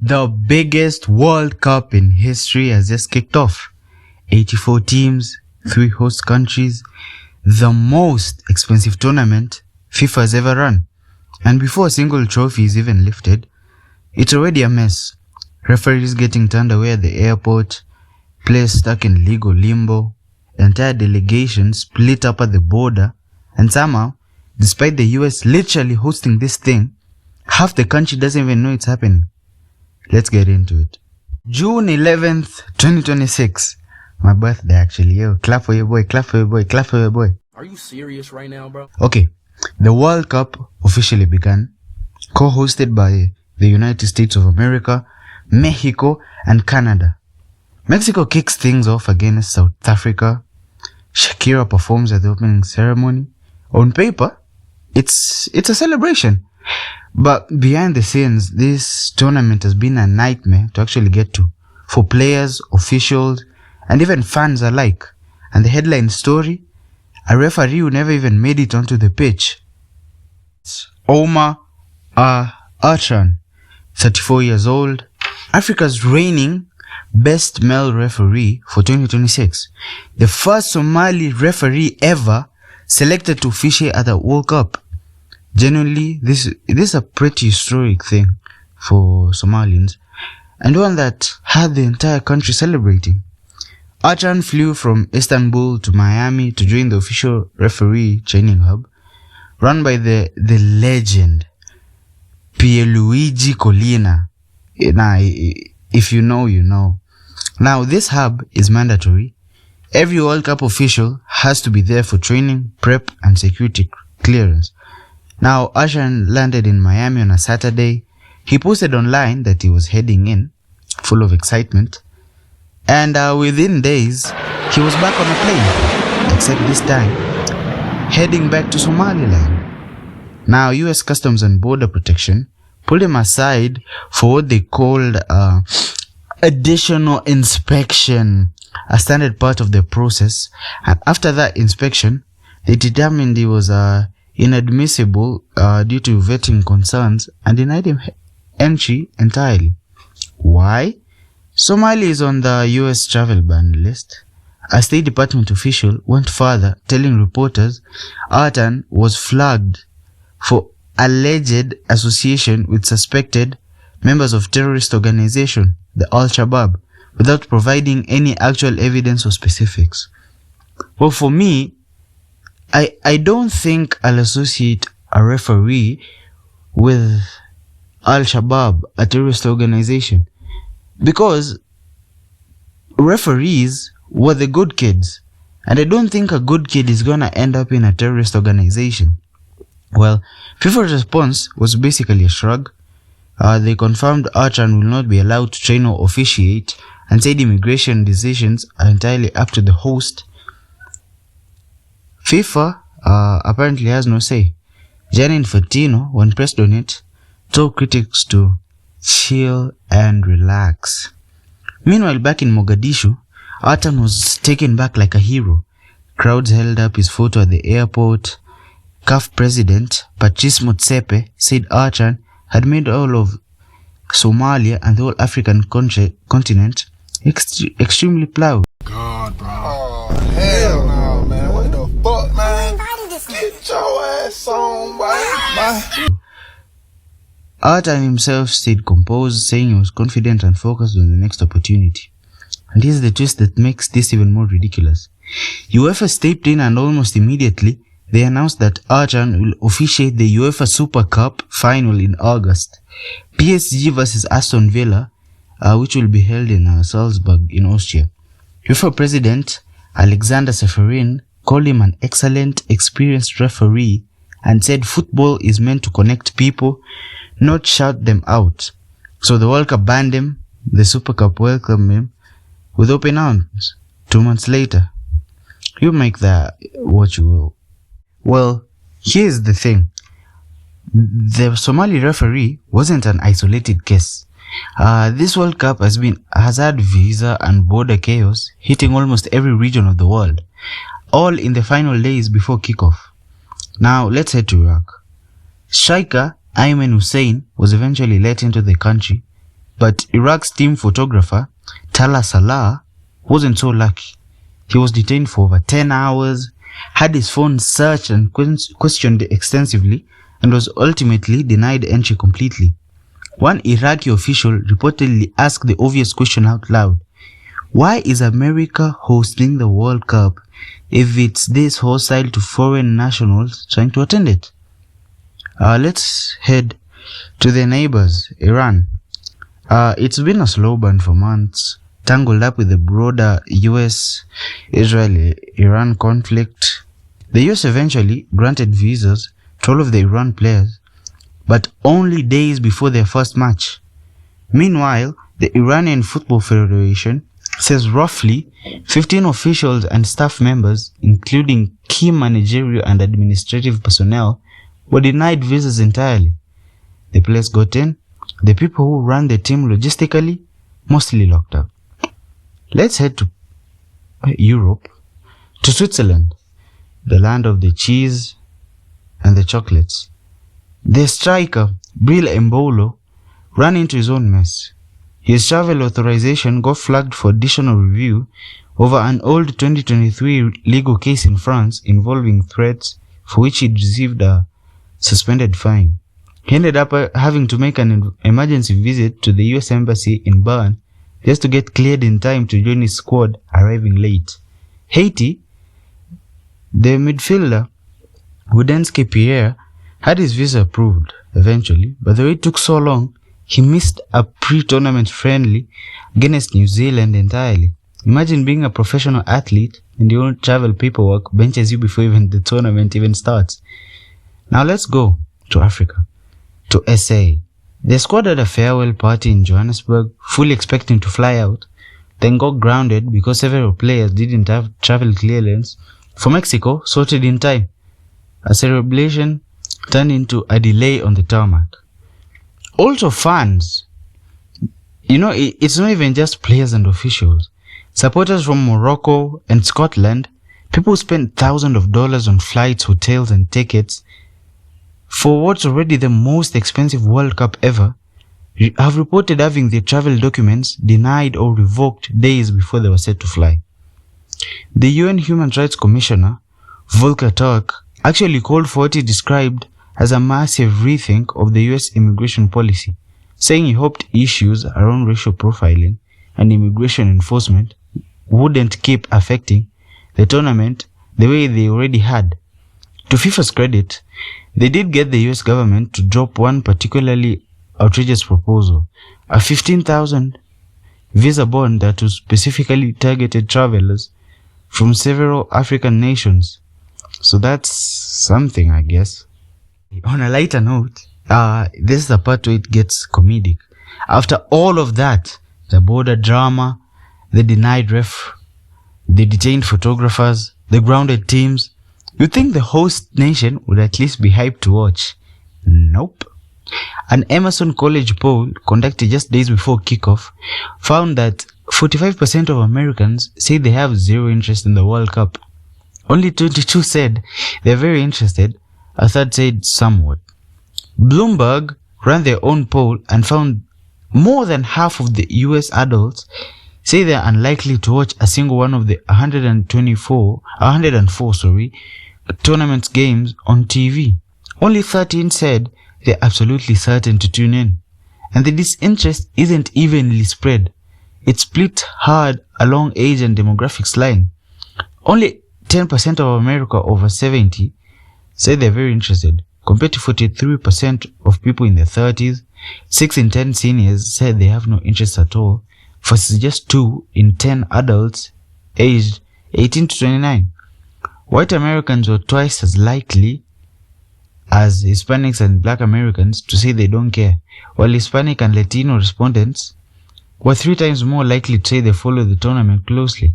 The biggest World Cup in history has just kicked off. 84 teams, 3 host countries, the most expensive tournament FIFA has ever run. And before a single trophy is even lifted, it's already a mess. Referees getting turned away at the airport, players stuck in legal limbo, entire delegations split up at the border, and somehow, despite the US literally hosting this thing, half the country doesn't even know it's happening. Let's get into it. June 11th, 2026. My birthday actually. Yo, clap for your boy, clap for your boy, clap for your boy. Are you serious right now, bro? Okay, the World Cup officially began, co-hosted by the United States of America, Mexico, and Canada. Mexico kicks things off against South Africa. Shakira performs at the opening ceremony. On paper, it's a celebration. But behind the scenes, this tournament has been a nightmare to actually get to, for players, officials, and even fans alike. And the headline story, a referee who never even made it onto the pitch. It's Omar Artan, 34 years old, Africa's reigning best male referee for 2026. The first Somali referee ever selected to officiate at the World Cup. Genuinely, this is a pretty historic thing for Somalians, and one that had the entire country celebrating. Artan flew from Istanbul to Miami to join the official referee training hub, run by the legend Pierluigi Collina. Now, if you know, you know. Now, this hub is mandatory. Every World Cup official has to be there for training, prep, and security clearance. Now, Artan landed in Miami on a Saturday. He posted online that he was heading in, full of excitement. And within days, he was back on a plane, except this time, heading back to Somaliland. Now, US Customs and Border Protection pulled him aside for what they called additional inspection, a standard part of the process. And after that inspection, they determined he was inadmissible due to vetting concerns and denied him entry entirely. Why? Somali is on the US travel ban list. A State Department official went further, telling reporters Artan was flagged for alleged association with suspected members of terrorist organization, the Al-Shabaab, without providing any actual evidence or specifics. Well, for me, I don't think I'll associate a referee with Al-Shabaab, a terrorist organization, because referees were the good kids, and I don't think a good kid is gonna end up in a terrorist organization. Well, FIFA's response was basically a shrug. They confirmed Artan will not be allowed to train or officiate, and said immigration decisions are entirely up to the host. FIFA apparently has no say. Gianni Infantino, when pressed on it, told critics to chill and relax. Meanwhile, back in Mogadishu, Artan was taken back like a hero. Crowds held up his photo at the airport. CAF president Patrice Motsepe said Artan had made all of Somalia and the whole African continent extremely proud. God, bro. Oh, hell no, man. What the fuck, man? Get your ass on, boy. Artan himself stayed composed, saying he was confident and focused on the next opportunity. And here's the twist that makes this even more ridiculous. UEFA stepped in, and almost immediately, they announced that Artan will officiate the UEFA Super Cup final in August. PSG versus Aston Villa, which will be held in Salzburg in Austria. UEFA President Alexander Seferin called him an excellent, experienced referee and said football is meant to connect people, not shut them out. So the World Cup banned him, the Super Cup welcomed him with open arms. 2 months later, you make that what you will. Well, here's the thing. The Somali referee wasn't an isolated case. This World Cup has had visa and border chaos hitting almost every region of the world, all in the final days before kickoff. Now, let's head to Iraq. Striker Ayman Hussein was eventually let into the country, But Iraq's team photographer, Tala Salah, wasn't so lucky. He was detained for over 10 hours, had his phone searched and questioned extensively, and was ultimately denied entry completely. One Iraqi official reportedly asked the obvious question out loud: why is America hosting the World Cup if it's this hostile to foreign nationals trying to attend it? Let's head to their neighbors, Iran. It's been a slow burn for months, tangled up with the broader US-Israel-Iran conflict. The US eventually granted visas to all of the Iran players, but only days before their first match. Meanwhile, the Iranian Football Federation says roughly 15 officials and staff members, including key managerial and administrative personnel, were denied visas entirely. The players got in, the people who ran the team logistically, mostly locked up. Let's head to Europe, to Switzerland, the land of the cheese and the chocolates. Their striker, Breel Embolo, ran into his own mess. His travel authorization got flagged for additional review over an old 2023 legal case in France involving threats for which he'd received a suspended fine. He ended up having to make an emergency visit to the US Embassy in Bern just to get cleared in time to join his squad, arriving late. Haiti, the midfielder, Woodensky Pierre, had his visa approved eventually, but the way it took so long, he missed a pre-tournament friendly against New Zealand entirely. Imagine being a professional athlete and your own travel paperwork benches you before even the tournament even starts. Now let's go to Africa, to SA. The squad had a farewell party in Johannesburg, fully expecting to fly out, then got grounded because several players didn't have travel clearance for Mexico sorted in time. A celebration turned into a delay on the tarmac. Also fans, it's not even just players and officials. Supporters from Morocco and Scotland, people spent thousands of dollars on flights, hotels and tickets for what's already the most expensive World Cup ever, have reported having their travel documents denied or revoked days before they were set to fly. The UN Human Rights Commissioner, Volker Turk, actually called for what he described as a massive rethink of the US immigration policy, saying he hoped issues around racial profiling and immigration enforcement wouldn't keep affecting the tournament the way they already had. To FIFA's credit, they did get the US government to drop one particularly outrageous proposal, a 15,000 visa bond that was specifically targeted travelers from several African nations. So that's something, I guess. On a lighter note, this is the part where it gets comedic. After all of that, the border drama, the denied ref, the detained photographers, the grounded teams, you'd think the host nation would at least be hyped to watch. Nope. An Emerson College poll conducted just days before kickoff found that 45% of Americans say they have zero interest in the World Cup. Only 22 said they're very interested, a third said somewhat. Bloomberg ran their own poll and found more than half of the US adults say they're unlikely to watch a single one of the 104 tournament games on TV. Only 13 said they're absolutely certain to tune in. And the disinterest isn't evenly spread. It's split hard along age and demographics line. Only 10% of America over 70 say they're very interested, compared to 43% of people in their 30s. 6 in 10 seniors said they have no interest at all, versus just 2 in 10 adults aged 18 to 29. White Americans were twice as likely as Hispanics and Black Americans to say they don't care, while Hispanic and Latino respondents were 3 times more likely to say they follow the tournament closely.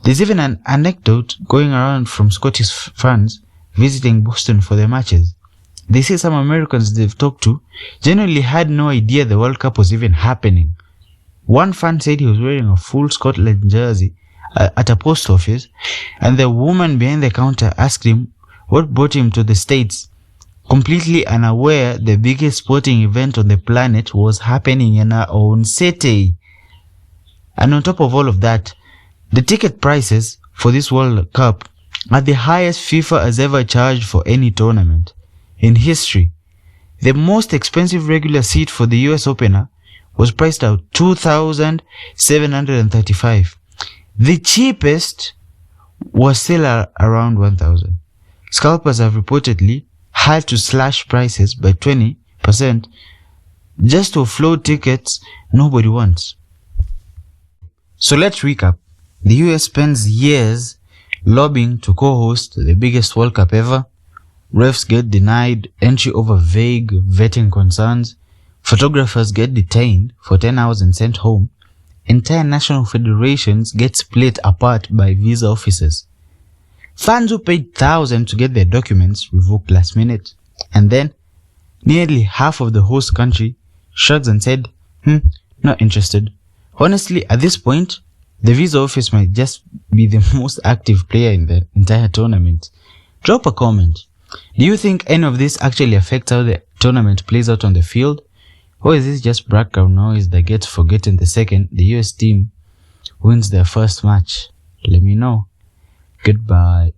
There's even an anecdote going around from Scottish fans visiting Boston for their matches. They say some Americans they've talked to genuinely had no idea the World Cup was even happening. One fan said he was wearing a full Scotland jersey at a post office, and the woman behind the counter asked him what brought him to the States, completely unaware the biggest sporting event on the planet was happening in our own city. And on top of all of that, the ticket prices for this World Cup are the highest FIFA has ever charged for any tournament in history. The most expensive regular seat for the US opener was priced out $2,735. The cheapest was still around $1,000. Scalpers have reportedly had to slash prices by 20% just to offload tickets nobody wants. So let's recap. The US spends years lobbying to co-host the biggest World Cup ever. Refs get denied entry over vague vetting concerns. Photographers get detained for 10 hours and sent home. Entire national federations get split apart by visa officers. Fans who paid thousands to get their documents revoked last minute. And then, nearly half of the host country shrugs and said, not interested. Honestly, at this point, the visa office might just be the most active player in the entire tournament. Drop a comment. Do you think any of this actually affects how the tournament plays out on the field? Or is this just background noise that gets forgotten the second the US team wins their first match? Let me know. Goodbye.